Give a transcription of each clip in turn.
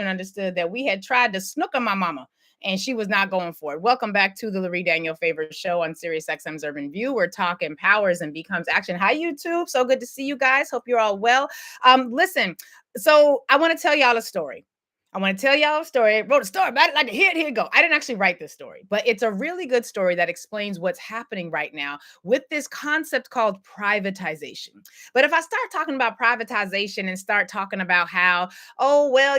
understood that we had tried to snook on my mama and she was not going for it. Welcome back to the Lurie Daniel Favors Show on SiriusXM's Urban View. We're talking powers and becomes action. Hi, YouTube. So good to see you guys. Hope you're all well. Listen, so I want to tell y'all a story. I wrote a story about it. Like, here you go. I didn't actually write this story, but it's a really good story that explains what's happening right now with this concept called privatization. But if I start talking about privatization and start talking about how, oh, well,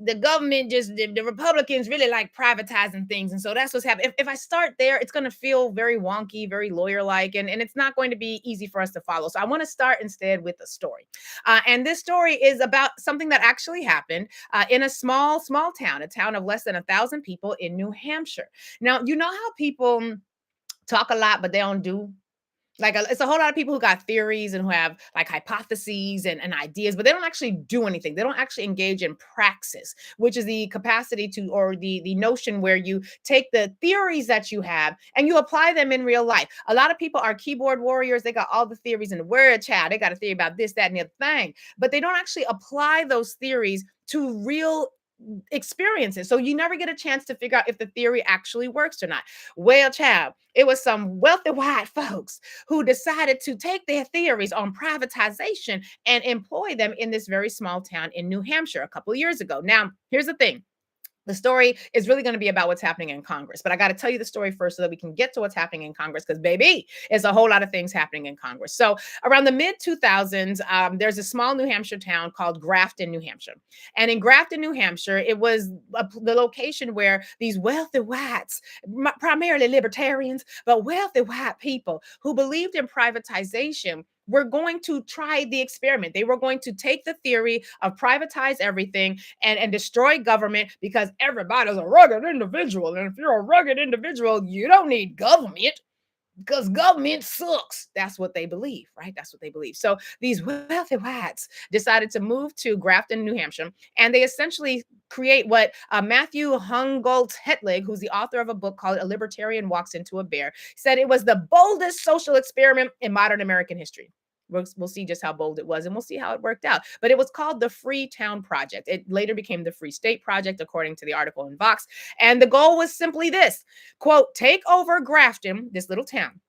the government the Republicans really like privatizing things. And so that's what's happening. If I start there, it's going to feel very wonky, very lawyer like, and it's not going to be easy for us to follow. So I want to start instead with a story. And this story is about something that actually happened in a small town, a town of less than 1,000 people in New Hampshire. Now, you know how people talk a lot, but they don't do? Like, it's a whole lot of people who got theories and who have like hypotheses and ideas, but they don't actually do anything. They don't actually engage in praxis, which is the capacity to, or the notion where you take the theories that you have and you apply them in real life. A lot of people are keyboard warriors. They got all the theories in the word, child. They got a theory about this, that, and the other thing, but they don't actually apply those theories to real experiences. So you never get a chance to figure out if the theory actually works or not. Well, child, it was some wealthy white folks who decided to take their theories on privatization and employ them in this very small town in New Hampshire a couple of years ago. Now, here's the thing. The story is really going to be about what's happening in Congress, but I got to tell you the story first so that we can get to what's happening in Congress, because baby, there's a whole lot of things happening in Congress. So around the mid 2000s, there's a small New Hampshire town called Grafton, New Hampshire. And in Grafton, New Hampshire, it was the location where these wealthy whites, primarily libertarians, but wealthy white people who believed in privatization, were going to try the experiment. They were going to take the theory of privatize everything and destroy government, because everybody's a rugged individual. And if you're a rugged individual, you don't need government, because government sucks. That's what they believe, right? That's what they believe. So these wealthy whites decided to move to Grafton, New Hampshire, and they essentially create what Matthew Hungoltz Hetlig, who's the author of a book called A Libertarian Walks into a Bear, said it was the boldest social experiment in modern American history. We'll see just how bold it was, and we'll see how it worked out. But it was called the Free Town Project. It later became the Free State Project, according to the article in Vox. And the goal was simply this, quote, take over Grafton, this little town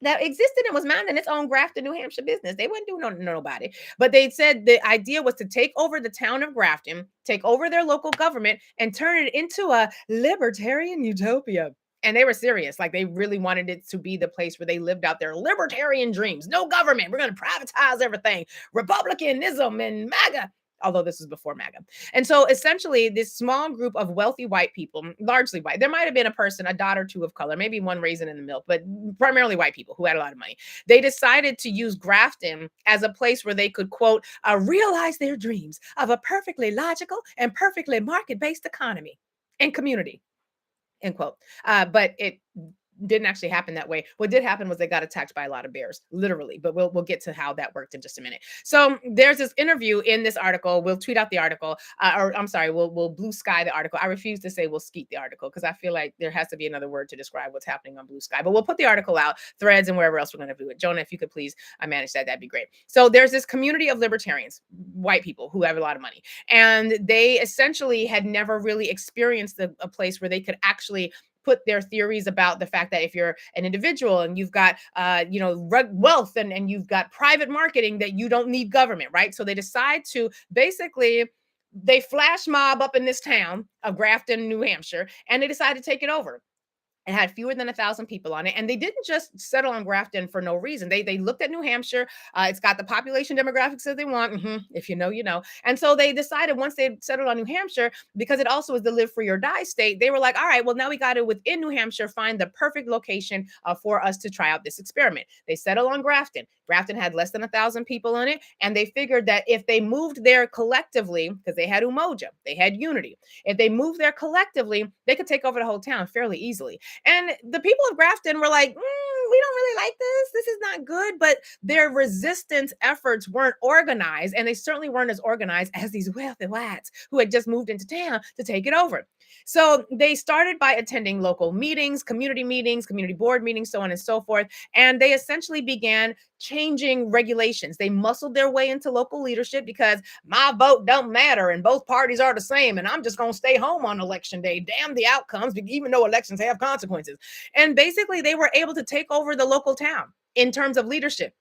that existed and was minding its own Grafton, New Hampshire business. They wouldn't do nobody. But they said the idea was to take over the town of Grafton, take over their local government, and turn it into a libertarian utopia. And they were serious. Like, they really wanted it to be the place where they lived out their libertarian dreams. No government. We're going to privatize everything. Republicanism and MAGA. Although this was before MAGA. And so essentially this small group of wealthy white people, largely white, there might have been a person, a dot or two of color, maybe one raisin in the milk, but primarily white people who had a lot of money. They decided to use Grafton as a place where they could, quote, realize their dreams of a perfectly logical and perfectly market-based economy and community, end quote. But it didn't actually happen that way. What did happen was they got attacked by a lot of bears, literally. But we'll get to how that worked in just a minute. So there's this interview in this article. We'll tweet out the article, or I'm sorry, we'll blue sky the article. I refuse to say we'll skeet the article, because I feel like there has to be another word to describe what's happening on Blue Sky. But we'll put the article out, Threads, and wherever else we're going to do it. Jonah, if you could please manage that, that'd be great. So there's this community of libertarians, white people who have a lot of money, and they essentially had never really experienced a place where they could actually put their theories about the fact that if you're an individual and you've got, wealth and you've got private marketing, that you don't need government, right? So they decide to basically, they flash mob up in this town of Grafton, New Hampshire, and they decide to take it over. It had fewer than 1,000 people on it. And they didn't just settle on Grafton for no reason. They looked at New Hampshire. It's got the population demographics that they want. If you know, you know. And so they decided, once they settled on New Hampshire, because it also is the live free or die state, they were like, all right, well, now we got to, within New Hampshire, find the perfect location for us to try out this experiment. They settled on Grafton. Grafton had less than 1,000 people in it. And they figured that if they moved there collectively, because they had Umoja, they had unity. If they moved there collectively, they could take over the whole town fairly easily. And the people of Grafton were like, we don't really like this. This is not good. But their resistance efforts weren't organized. And they certainly weren't as organized as these wealthy whites who had just moved into town to take it over. So they started by attending local meetings, community board meetings, so on and so forth. And they essentially began changing regulations. They muscled their way into local leadership because my vote don't matter and both parties are the same. And I'm just going to stay home on election day. Damn the outcomes, even though elections have consequences. And basically, they were able to take over the local town in terms of leadership.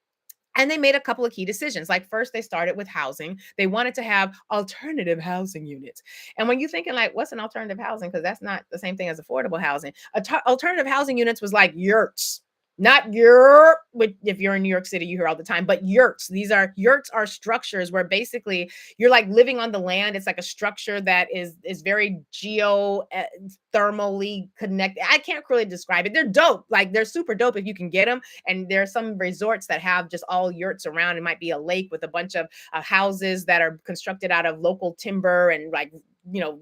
And they made a couple of key decisions. Like first, they started with housing. They wanted to have alternative housing units. And when you're thinking like, what's an alternative housing? Because that's not the same thing as affordable housing. Alternative housing units was like yurts, not yurt. If you're in New York City, you hear all the time, but yurts. Yurts are structures where basically you're like living on the land. It's like a structure that is very thermally connected. I can't really describe it. They're dope. Like they're super dope if you can get them. And there are some resorts that have just all yurts around. It might be a lake with a bunch of houses that are constructed out of local timber and like, you know,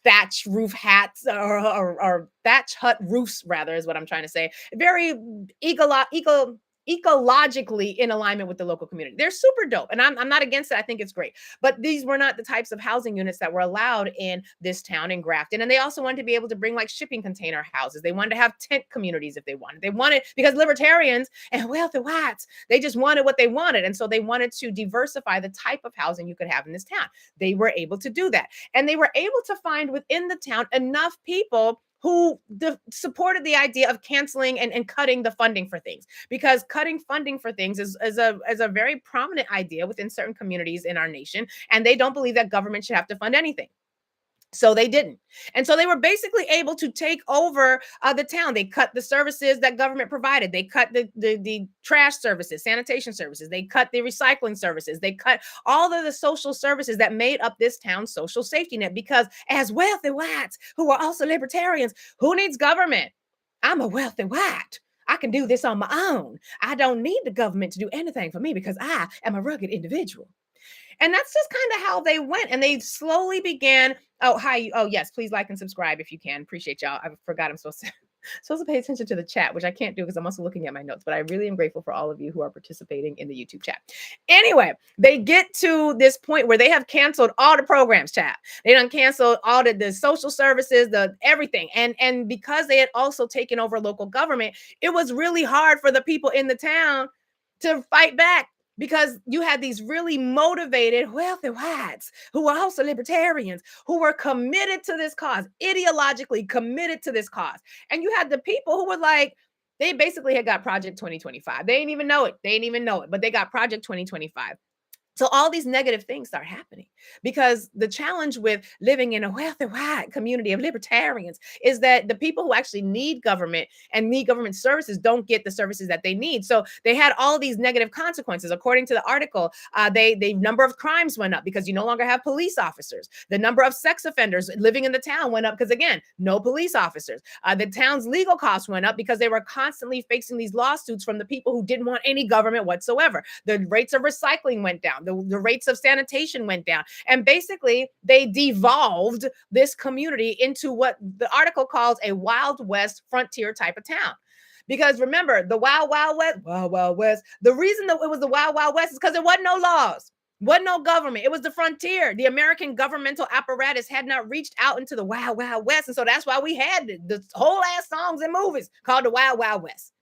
thatch roof hats or thatch hut roofs, rather, is what I'm trying to say. Very ecologically in alignment with the local community. They're super dope. And I'm not against it. I think it's great. But these were not the types of housing units that were allowed in this town in Grafton. And they also wanted to be able to bring like shipping container houses. They wanted to have tent communities if they wanted. They wanted, because libertarians and wealthy whites, they just wanted what they wanted. And so they wanted to diversify the type of housing you could have in this town. They were able to do that. And they were able to find within the town enough people who supported the idea of canceling and cutting the funding for things, because cutting funding for things is a very prominent idea within certain communities in our nation, and they don't believe that government should have to fund anything. So they didn't. And so they were basically able to take over the town. They cut the services that government provided. They cut the trash services, sanitation services. They cut the recycling services. They cut all of the social services that made up this town's social safety net, because as wealthy whites who are also libertarians, who needs government? I'm a wealthy white. I can do this on my own. I don't need the government to do anything for me because I am a rugged individual. And that's just kind of how they went. And they slowly began. Oh, hi. Oh, yes. Please like and subscribe if you can. Appreciate y'all. I forgot I'm supposed to pay attention to the chat, which I can't do because I'm also looking at my notes. But I really am grateful for all of you who are participating in the YouTube chat. Anyway, they get to this point where they have canceled all the programs, chat. They done canceled all the social services, the everything. And because they had also taken over local government, it was really hard for the people in the town to fight back, because you had these really motivated, wealthy whites who were also libertarians, who were committed to this cause, ideologically committed to this cause. And you had the people who were like, they basically had got Project 2025. They didn't even know it. They didn't even know it, but they got Project 2025. So all these negative things start happening, because the challenge with living in a wealthy white community of libertarians is that the people who actually need government and need government services don't get the services that they need. So they had all these negative consequences. According to the article, the number of crimes went up because you no longer have police officers. The number of sex offenders living in the town went up because, again, no police officers. The town's legal costs went up because they were constantly facing these lawsuits from the people who didn't want any government whatsoever. The rates of recycling went down. The rates of sanitation went down. And basically, they devolved this community into what the article calls a Wild West frontier type of town. Because remember, the Wild Wild West, the reason that it was the Wild Wild West is because there wasn't no laws. Wasn't no government. It was the frontier. The American governmental apparatus had not reached out into the Wild Wild West. And so that's why we had the whole ass songs and movies called the Wild Wild West.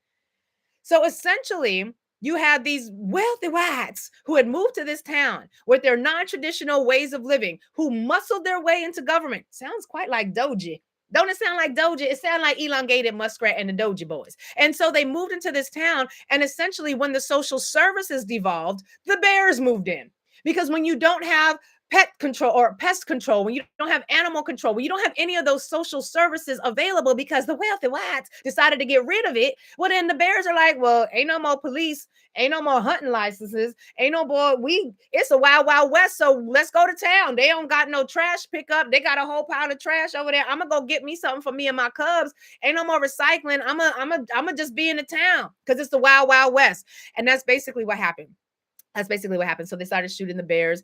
So essentially, you had these wealthy whites who had moved to this town with their non-traditional ways of living, who muscled their way into government. Sounds quite like Doji. Don't it sound like Doja? It sounds like Elongated Muskrat and the Doji Boys. And so they moved into this town. And essentially, when the social services devolved, the bears moved in. Because when you don't have pet control or pest control, when you don't have animal control, when you don't have any of those social services available because the wealthy whites decided to get rid of it, well, then the bears are like, well, ain't no more police, ain't no more hunting licenses, ain't no more, it's a Wild Wild West, so let's go to town. They don't got no trash pickup. They got a whole pile of trash over there. I'm gonna go get me something for me and my cubs. Ain't no more recycling. I'm gonna just be in the town because it's the Wild Wild West. And that's basically what happened. That's basically what happened. So they started shooting the bears.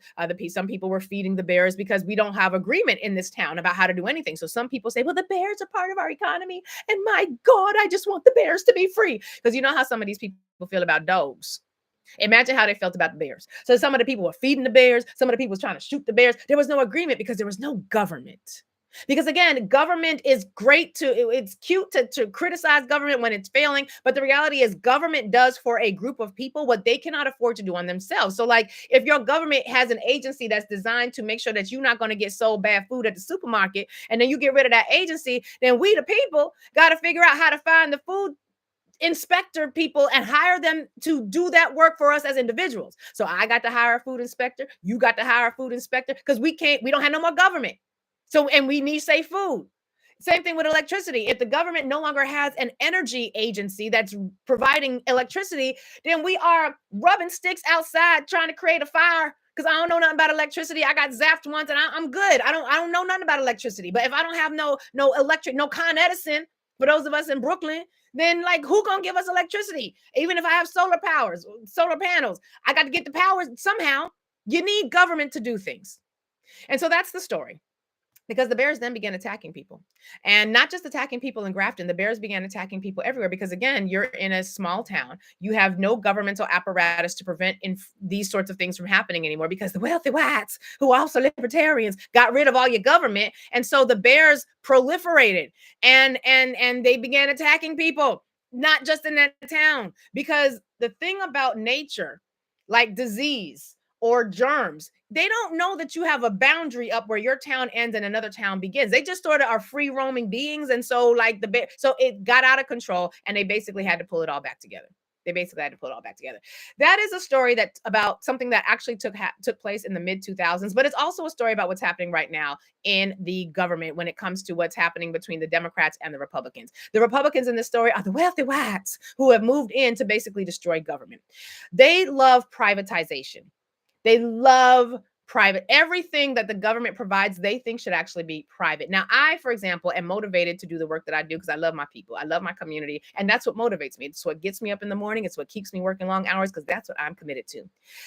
Some people were feeding the bears because we don't have agreement in this town about how to do anything. So some people say, well, the bears are part of our economy. And my God, I just want the bears to be free. Because you know how some of these people feel about dogs. Imagine how they felt about the bears. So some of the people were feeding the bears. Some of the people were trying to shoot the bears. There was no agreement because there was no government. Because again, government is great it's cute to criticize government when it's failing, but the reality is government does for a group of people what they cannot afford to do on themselves. So like if your government has an agency that's designed to make sure that you're not going to get sold bad food at the supermarket, and then you get rid of that agency, then we the people got to figure out how to find the food inspector people and hire them to do that work for us as individuals. So I got to hire a food inspector, you got to hire a food inspector, because we don't have no more government. So, and we need safe food. Same thing with electricity. If the government no longer has an energy agency that's providing electricity, then we are rubbing sticks outside trying to create a fire. Because I don't know nothing about electricity. I got zapped once and I'm good. I don't know nothing about electricity. But if I don't have no electric, no Con Edison, for those of us in Brooklyn, then like who gonna give us electricity? Even if I have solar panels, I got to get the power somehow. You need government to do things. And so that's the story. Because the Bears then began attacking people, and not just attacking people in Grafton. The Bears began attacking people everywhere because, again, you're in a small town. You have no governmental apparatus to prevent these sorts of things from happening anymore because the wealthy whites, who are also libertarians, got rid of all your government. And so the Bears proliferated and they began attacking people, not just in that town. Because the thing about nature, like disease or germs, they don't know that you have a boundary up where your town ends and another town begins. They just sort of are free roaming beings. And so like so it got out of control and they basically had to pull it all back together. That is a story that's about something that actually took place in the mid 2000s, but it's also a story about what's happening right now in the government when it comes to what's happening between the Democrats and the Republicans. The Republicans in this story are the wealthy whites who have moved in to basically destroy government. They love privatization. They love everything that the government provides, they think should actually be private. Now, I, for example, am motivated to do the work that I do because I love my people. I love my community. And that's what motivates me. It's what gets me up in the morning. It's what keeps me working long hours because that's what I'm committed to.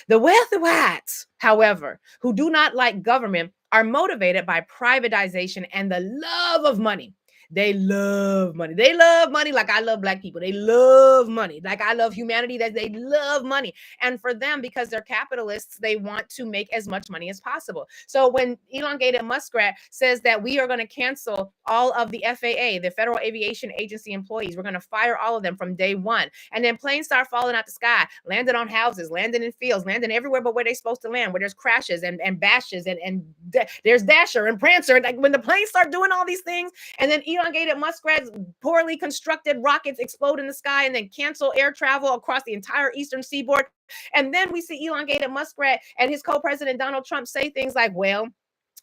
The wealthy whites, however, who do not like government, are motivated by privatization and the love of money. They love money. They love money like I love Black people. They love money like I love humanity. That they love money. And for them, because they're capitalists, they want to make as much money as possible. So when Elongated Muskrat says that we are going to cancel all of the FAA, the Federal Aviation Agency employees, we're going to fire all of them from day one. And then planes start falling out the sky, landing on houses, landing in fields, landing everywhere but where they're supposed to land, where there's crashes and bashes and there's Dasher and Prancer. And like when the planes start doing all these things, and then Elongated Muskrat's poorly constructed rockets explode in the sky and then cancel air travel across the entire eastern seaboard. And then we see Elongated Muskrat and his co-president Donald Trump say things like, well,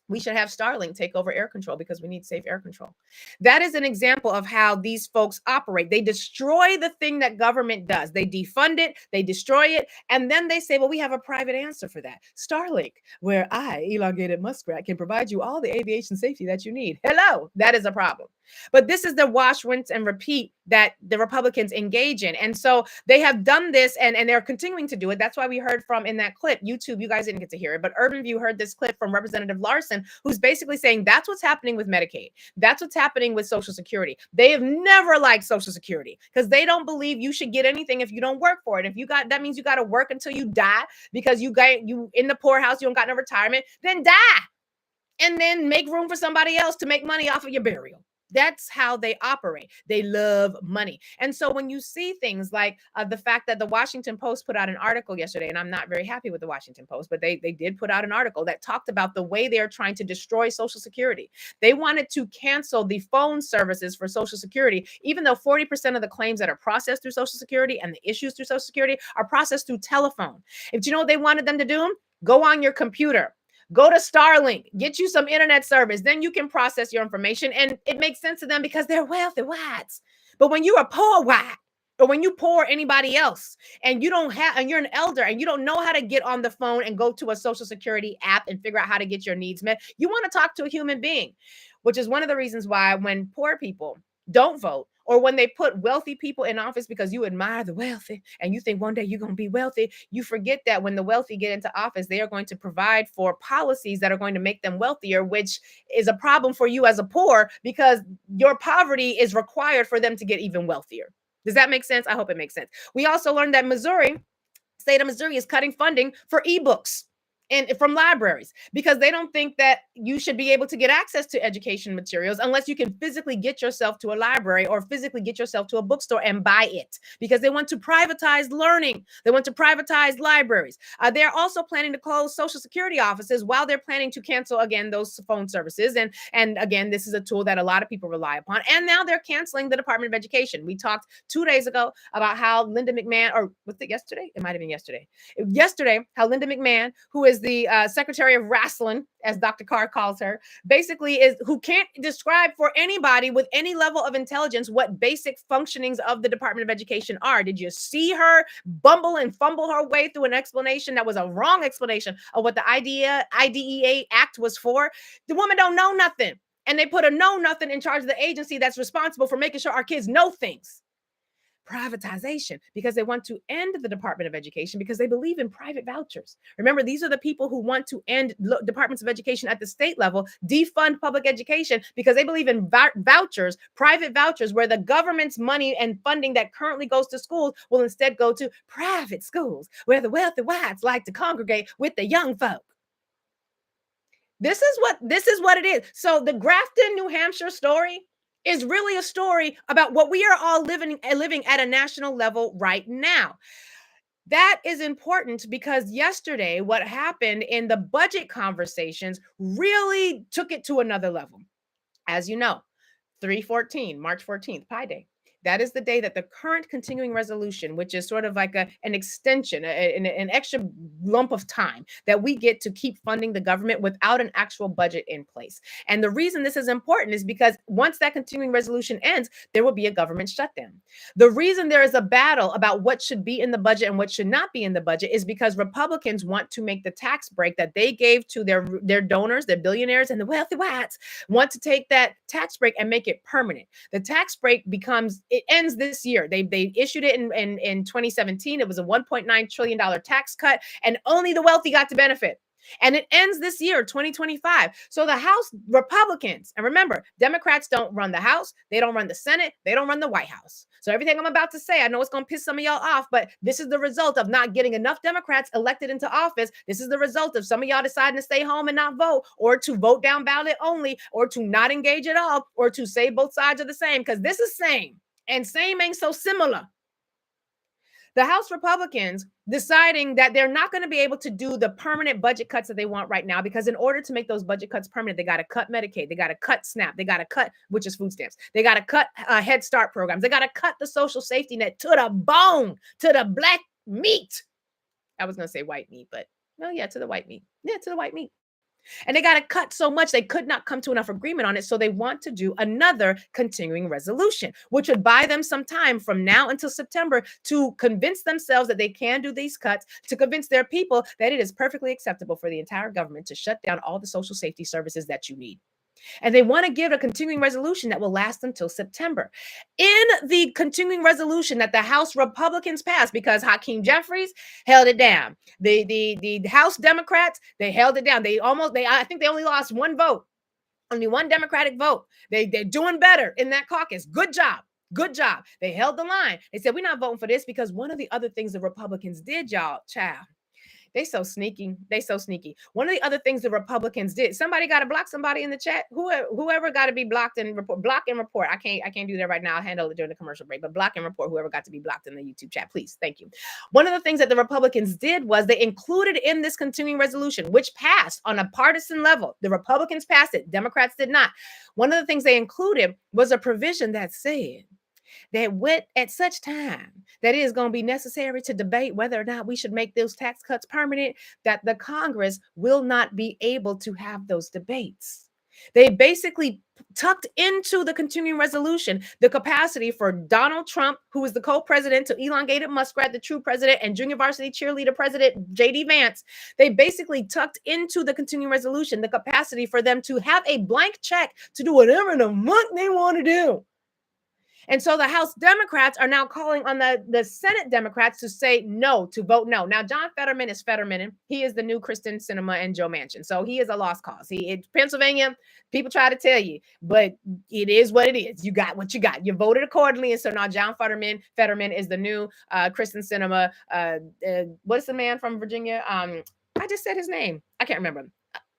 we should have Starlink take over air control because we need safe air control. That is an example of how these folks operate. They destroy the thing that government does. They defund it, they destroy it, and then they say, well, we have a private answer for that. Starlink, where I, Elongated Muskrat, can provide you all the aviation safety that you need. Hello, that is a problem. But this is the wash, rinse, and repeat that the Republicans engage in. And so they have done this and they're continuing to do it. That's why we heard from in that clip, YouTube, you guys didn't get to hear it, but Urban View heard this clip from Representative Larson, who's basically saying that's what's happening with Medicaid. That's what's happening with Social Security. They have never liked Social Security because they don't believe you should get anything if you don't work for it. If you got, that means you got to work until you die because you in the poorhouse, you don't got no retirement, then die. And then make room for somebody else to make money off of your burial. That's how they operate. They love money. And so when you see things like the fact that the Washington Post put out an article yesterday, and I'm not very happy with the Washington Post, but they did put out an article that talked about the way they're trying to destroy Social Security. They wanted to cancel the phone services for Social Security, even though 40% of the claims that are processed through Social Security and the issues through Social Security are processed through telephone. If you know what they wanted them to do? Go on your computer. Go to Starlink, get you some internet service, then you can process your information. And it makes sense to them because they're wealthy whites. But when you're a poor white, or when you poor anybody else, and you don't have, and you're an elder and you don't know how to get on the phone and go to a Social Security app and figure out how to get your needs met, you want to talk to a human being, which is one of the reasons why when poor people don't vote, or when they put wealthy people in office because you admire the wealthy and you think one day you're going to be wealthy, you forget that when the wealthy get into office, they are going to provide for policies that are going to make them wealthier, which is a problem for you as a poor because your poverty is required for them to get even wealthier. Does that make sense? I hope it makes sense. We also learned that state of Missouri is cutting funding for ebooks. and from libraries, because they don't think that you should be able to get access to education materials unless you can physically get yourself to a library or physically get yourself to a bookstore and buy it, because they want to privatize learning. They want to privatize libraries. They're also planning to close Social Security offices while they're planning to cancel again those phone services. And again, this is a tool that a lot of people rely upon. And now they're canceling the Department of Education. We talked 2 days ago about how Linda McMahon, or was it yesterday? It might have been yesterday. Yesterday, how Linda McMahon, who is the Secretary of Wrestling, as Dr. Carr calls her, basically is who can't describe for anybody with any level of intelligence what basic functionings of the Department of Education are. Did you see her bumble and fumble her way through an explanation that was a wrong explanation of what the IDEA Act was for? The woman don't know nothing. And they put a know nothing in charge of the agency that's responsible for making sure our kids know things. Privatization, because they want to end the Department of Education because they believe in private vouchers. Remember, these are the people who want to end departments of education at the state level, defund public education, because they believe in vouchers, private vouchers, where the government's money and funding that currently goes to schools will instead go to private schools, where the wealthy whites like to congregate with the young folk. This is what it is. So the Grafton, New Hampshire story is really a story about what we are all living at a national level right now. That is important because yesterday, what happened in the budget conversations really took it to another level. As you know, 3/14, March 14th, Pi Day. That is the day that the current continuing resolution, which is sort of like an extension, an extra lump of time that we get to keep funding the government without an actual budget in place. And the reason this is important is because once that continuing resolution ends, there will be a government shutdown. The reason there is a battle about what should be in the budget and what should not be in the budget is because Republicans want to make the tax break that they gave to their donors, their billionaires, and the wealthy whites, want to take that tax break and make it permanent. The tax break it ends this year. They issued it in 2017. It was a $1.9 trillion tax cut, and only the wealthy got to benefit. And it ends this year, 2025. So the House Republicans, and remember, Democrats don't run the House, they don't run the Senate, they don't run the White House. So everything I'm about to say, I know it's going to piss some of y'all off, but this is the result of not getting enough Democrats elected into office. This is the result of some of y'all deciding to stay home and not vote, or to vote down ballot only, or to not engage at all, or to say both sides are the same, because this is same. And same ain't so similar. The House Republicans deciding that they're not going to be able to do the permanent budget cuts that they want right now, because in order to make those budget cuts permanent, they got to cut Medicaid, they got to cut SNAP, they got to cut, which is food stamps, they got to cut Head Start programs, they got to cut the social safety net to the bone, to the black meat. I was going to say white meat, but no, yeah, to the white meat. Yeah, to the white meat. And they got to cut so much, they could not come to enough agreement on it. So they want to do another continuing resolution, which would buy them some time from now until September to convince themselves that they can do these cuts, to convince their people that it is perfectly acceptable for the entire government to shut down all the social safety services that you need. And they want to give a continuing resolution that will last until September. In the continuing resolution that the House Republicans passed, because Hakeem Jeffries held it down, the House Democrats, they held it down. I think they only lost one vote, only one Democratic vote. They're doing better in that caucus. Good job. Good job. They held the line. They said, we're not voting for this because one of the other things the Republicans did, y'all, child. They so sneaky. They so sneaky. One of the other things the Republicans did, somebody got to block somebody in the chat. Whoever got to be blocked and report, block and report. I can't do that right now. I'll handle it during the commercial break, but block and report whoever got to be blocked in the YouTube chat, please. Thank you. One of the things that the Republicans did was they included in this continuing resolution, which passed on a partisan level. The Republicans passed it. Democrats did not. One of the things they included was a provision that said that at such time that it is going to be necessary to debate whether or not we should make those tax cuts permanent, that the Congress will not be able to have those debates. They basically tucked into the continuing resolution the capacity for Donald Trump, who is the co-president to elongated Muskrat, the true president, and junior varsity cheerleader president J.D. Vance. They basically tucked into the continuing resolution the capacity for them to have a blank check to do whatever the fuck they want to do. And so the House Democrats are now calling on the Senate Democrats to say no, to vote no. Now, John Fetterman is Fetterman. He is the new Kristen Sinema and Joe Manchin. So he is a lost cause. Pennsylvania, people try to tell you, but it is what it is. You got what you got. You voted accordingly. And so now John Fetterman is the new Kristen Sinema. What's the man from Virginia? I just said his name. I can't remember.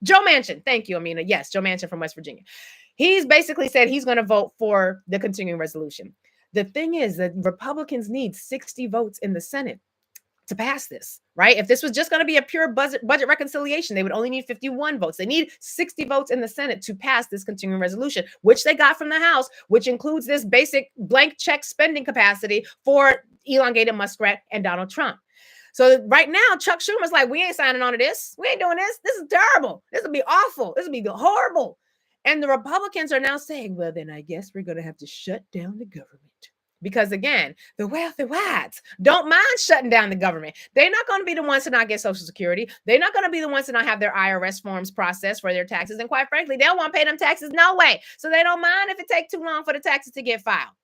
Joe Manchin. Thank you, Amina. Yes, Joe Manchin from West Virginia. He's basically said he's going to vote for the continuing resolution. The thing is that Republicans need 60 votes in the Senate to pass this, right? If this was just going to be a pure budget reconciliation, they would only need 51 votes. They need 60 votes in the Senate to pass this continuing resolution, which they got from the House, which includes this basic blank check spending capacity for elongated muskrat and Donald Trump. So right now, Chuck Schumer's like, we ain't signing on to this. We ain't doing this. This is terrible. This will be awful. This will be horrible. And the Republicans are now saying, well, then I guess we're going to have to shut down the government. Because again, the wealthy whites don't mind shutting down the government. They're not going to be the ones to not get Social Security. They're not going to be the ones to not have their IRS forms processed for their taxes. And quite frankly, they don't want to pay them taxes no way. So they don't mind if it takes too long for the taxes to get filed.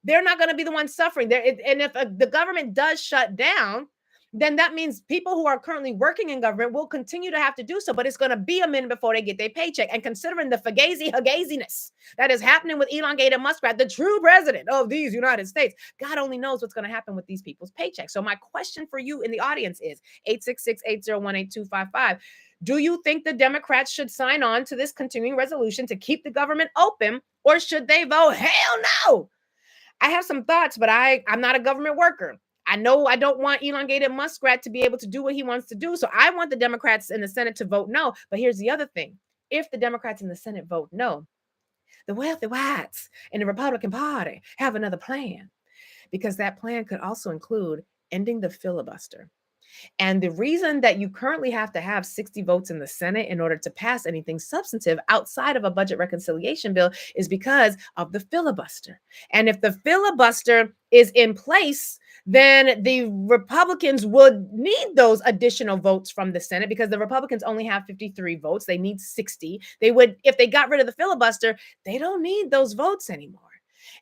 They're not going to be the ones suffering. And if the government does shut down, then that means people who are currently working in government will continue to have to do so, but it's going to be a minute before they get their paycheck. And considering the fugazi-hugaziness that is happening with elongated muskrat, the true president of these United States, God only knows what's going to happen with these people's paychecks. So my question for you in the audience is 866-801-8255. Do you think the Democrats should sign on to this continuing resolution to keep the government open, or should they vote hell no? I have some thoughts, but I'm not a government worker. I know I don't want elongated muskrat to be able to do what he wants to do. So I want the Democrats in the Senate to vote no. But here's the other thing. If the Democrats in the Senate vote no, the wealthy whites in the Republican Party have another plan, because that plan could also include ending the filibuster. And the reason that you currently have to have 60 votes in the Senate in order to pass anything substantive outside of a budget reconciliation bill is because of the filibuster. And if the filibuster is in place, then the Republicans would need those additional votes from the Senate, because the Republicans only have 53 votes. They need 60. They would, if they got rid of the filibuster, they don't need those votes anymore.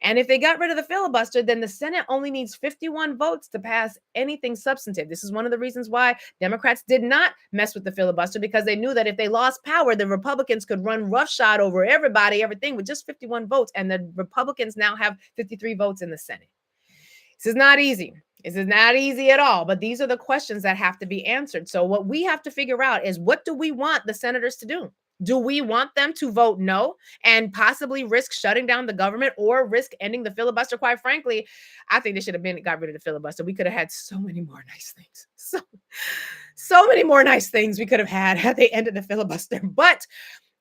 And if they got rid of the filibuster, then the Senate only needs 51 votes to pass anything substantive. This is one of the reasons why Democrats did not mess with the filibuster, because they knew that if they lost power, the Republicans could run roughshod over everybody, everything, with just 51 votes. And the Republicans now have 53 votes in the Senate. This is not easy. This is not easy at all, but these are the questions that have to be answered. So what we have to figure out is, what do we want the senators to do? Do we want them to vote no and possibly risk shutting down the government or risk ending the filibuster? Quite frankly, I think they should have got rid of the filibuster. We could have had so many more nice things. So many more nice things we could have had they ended the filibuster. But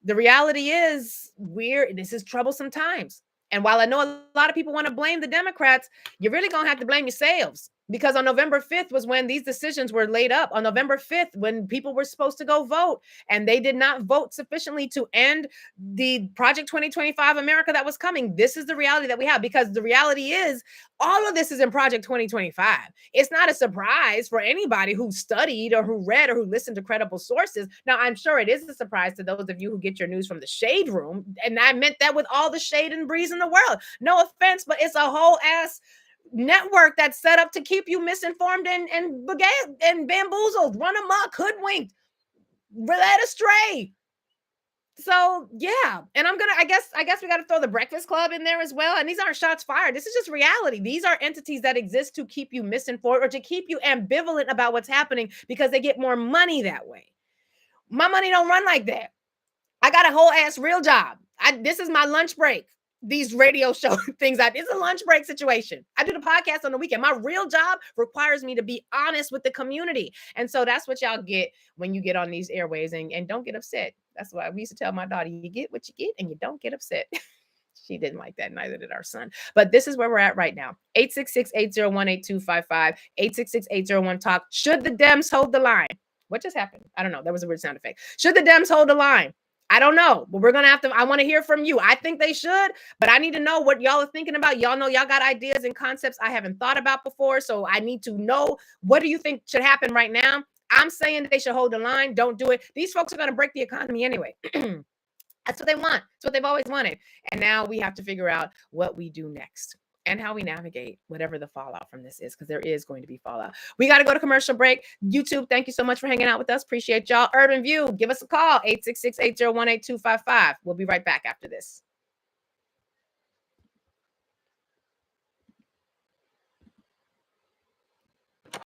the reality is, this is troublesome times. And while I know a lot of people want to blame the Democrats, you're really going to have to blame yourselves. Because on November 5th was when these decisions were laid up. On November 5th, when people were supposed to go vote, and they did not vote sufficiently to end the Project 2025 America that was coming. This is the reality that we have, because the reality is all of this is in Project 2025. It's not a surprise for anybody who studied or who read or who listened to credible sources. Now, I'm sure it is a surprise to those of you who get your news from the shade room. And I meant that with all the shade and breeze in the world. No offense, but it's a whole ass network that's set up to keep you misinformed and bamboozled, run amok, hoodwinked, led astray. So yeah, and I guess we got to throw the Breakfast Club in there as well. And these aren't shots fired. This is just reality. These are entities that exist to keep you misinformed or to keep you ambivalent about what's happening, because they get more money that way. My money don't run like that. I got a whole ass real job. This is my lunch break. These radio show things, it's a lunch break situation. I do the podcast on the weekend. My real job requires me to be honest with the community. And so that's what y'all get when you get on these airways, and don't get upset. That's why we used to tell my daughter, you get what you get and you don't get upset. She didn't like that. Neither did our son. But this is where we're at right now. 866-801-8255, 866-801-TALK. Should the Dems hold the line? What just happened? I don't know. That was a weird sound effect. Should the Dems hold the line? I don't know, but we're going to have to, I want to hear from you. I think they should, but I need to know what y'all are thinking about. Y'all know y'all got ideas and concepts I haven't thought about before. So I need to know, what do you think should happen right now? I'm saying they should hold the line. Don't do it. These folks are going to break the economy anyway. That's what they want. It's what they've always wanted. And now we have to figure out what we do next and how we navigate whatever the fallout from this is, because there is going to be fallout. We got to go to commercial break. YouTube, thank you so much for hanging out with us. Appreciate y'all. Urban View, give us a call, 866-801-8255. We'll be right back after this.